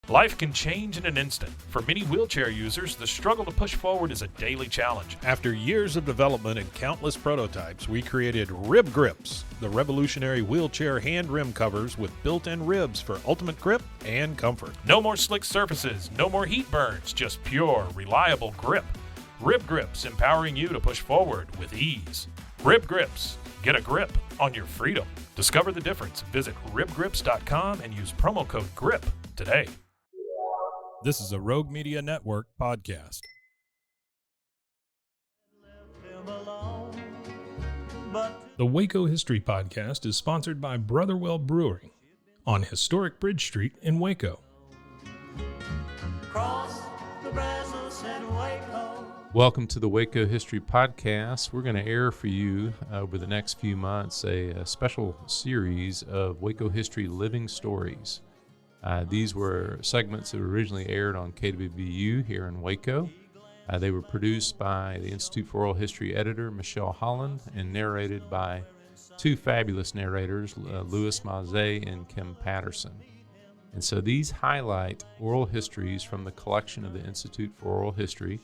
Life can change in an instant. For many wheelchair users, the struggle to push forward is a daily challenge. After years of development and countless prototypes, we created Rib Grips, the revolutionary wheelchair hand rim covers with built-in ribs for ultimate grip and comfort. No more slick surfaces, no more heat burns, just pure, reliable grip. Rib Grips, empowering you to push forward with ease. Rib Grips, get a grip on your freedom. Discover the difference. Visit ribgrips.com and use promo code GRIP today. This is a Rogue Media Network podcast. The Waco History Podcast is sponsored by Brotherwell Brewing on Historic Bridge Street in Waco. Welcome to the Waco History Podcast. We're going to air for you over the next few months a special series of Waco History Living Stories. These were segments that were originally aired on KWVU here in Waco. They were produced by the Institute for Oral History editor, Michelle Holland, and narrated by two fabulous narrators, Louis Maze and Kim Patterson. And so these highlight oral histories from the collection of the Institute for Oral History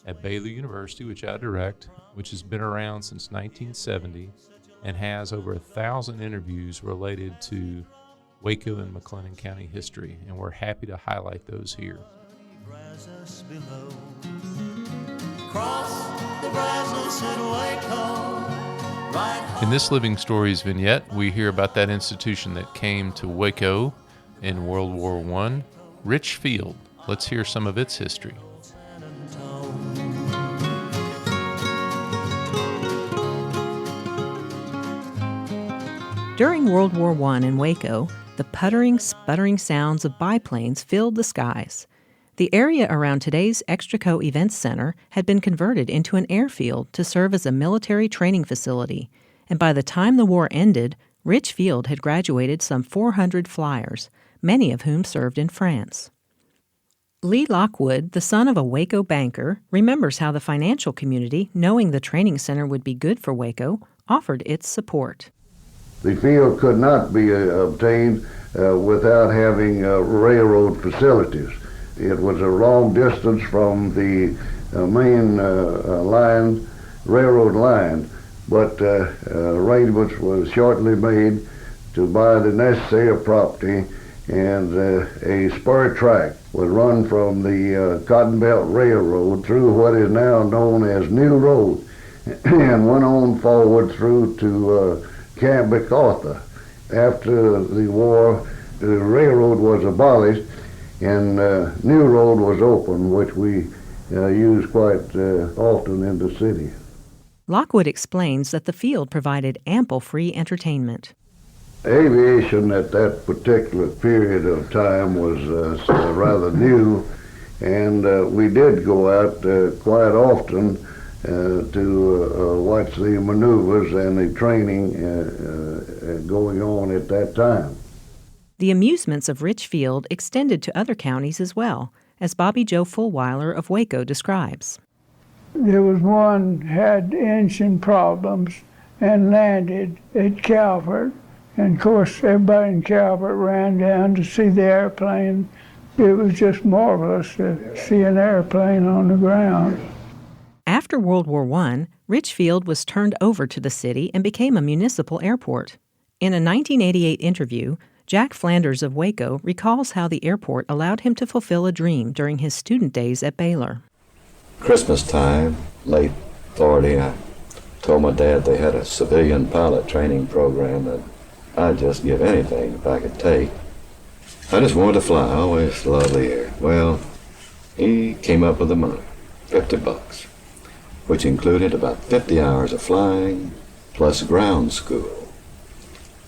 at Baylor University, which I direct, which has been around since 1970 and has over 1,000 interviews related to Waco and McLennan County history, and we're happy to highlight those here. In this Living Stories vignette, we hear about that institution that came to Waco in World War I, Rich Field. Let's hear some of its history. During World War I in Waco, the puttering, sputtering sounds of biplanes filled the skies. The area around today's Extraco Events Center had been converted into an airfield to serve as a military training facility, and by the time the war ended, Rich Field had graduated some 400 flyers, many of whom served in France. Lee Lockwood, the son of a Waco banker, remembers how the financial community, knowing the training center would be good for Waco, offered its support. The field could not be obtained without having railroad facilities. It was a long distance from the main railroad line, but arrangements were shortly made to buy the necessary property, and a spur track would run from the Cotton Belt Railroad through what is now known as New Road and went on forward through to Camp MacArthur. After the war, the railroad was abolished and New Road was open, which we use quite often in the city. Lockwood explains that the field provided ample free entertainment. Aviation at that particular period of time was rather new, and we did go out quite often to watch the maneuvers and the training going on at that time. The amusements of Rich Field extended to other counties as well, as Bobby Joe Fulweiler of Waco describes. There was one had engine problems and landed at Calvert, and of course everybody in Calvert ran down to see the airplane. It was just marvelous to see an airplane on the ground. After World War I, Rich Field was turned over to the city and became a municipal airport. In a 1988 interview, Jack Flanders of Waco recalls how the airport allowed him to fulfill a dream during his student days at Baylor. Christmas time, late 40, I told my dad they had a civilian pilot training program that I'd just give anything if I could take. I just wanted to fly. I always loved the air. Well, he came up with the money, $50, which included about 50 hours of flying plus ground school.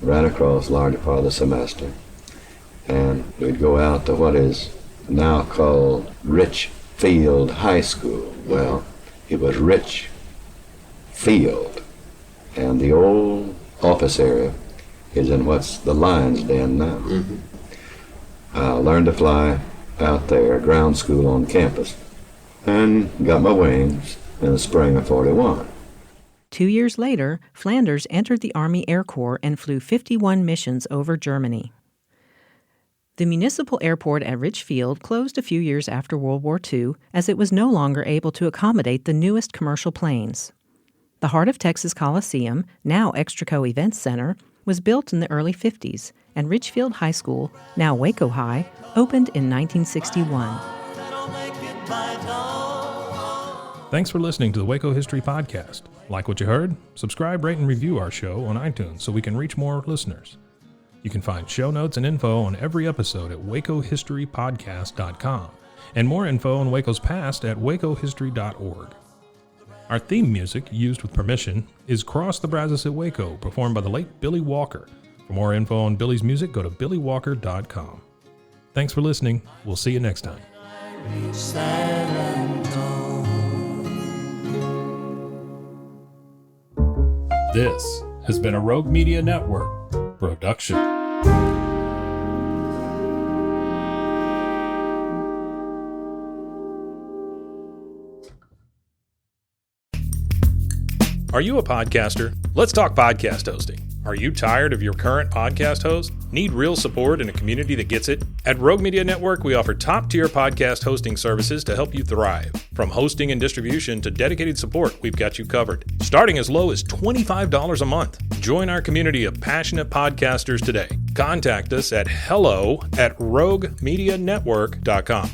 Ran across a larger part of the semester, and we'd go out to what is now called Rich Field High School. Well, it was Rich Field, and the old office area is in what's the Lions Den now. Mm-hmm. I learned to fly out there, ground school on campus, and got my wings in the spring of 41. 2 years later, Flanders entered the Army Air Corps and flew 51 missions over Germany. The municipal airport at Richfield closed a few years after World War II as it was no longer able to accommodate the newest commercial planes. The Heart of Texas Coliseum, now Extraco Events Center, was built in the early 50s, and Richfield High School, now Waco High, opened in 1961. Thanks for listening to the Waco History Podcast. Like what you heard? Subscribe, rate, and review our show on iTunes so we can reach more listeners. You can find show notes and info on every episode at wacohistorypodcast.com, and more info on Waco's past at wacohistory.org. Our theme music, used with permission, is Cross the Brazos at Waco, performed by the late Billy Walker. For more info on Billy's music, go to billywalker.com. Thanks for listening. We'll see you next time. This has been a Rogue Media Network production. Are you a podcaster? Let's talk podcast hosting. Are you tired of your current podcast host? Need real support in a community that gets it? At Rogue Media Network, we offer top-tier podcast hosting services to help you thrive. From hosting and distribution to dedicated support, we've got you covered. Starting as low as $25 a month. Join our community of passionate podcasters today. Contact us at hello@roguemedianetwork.com.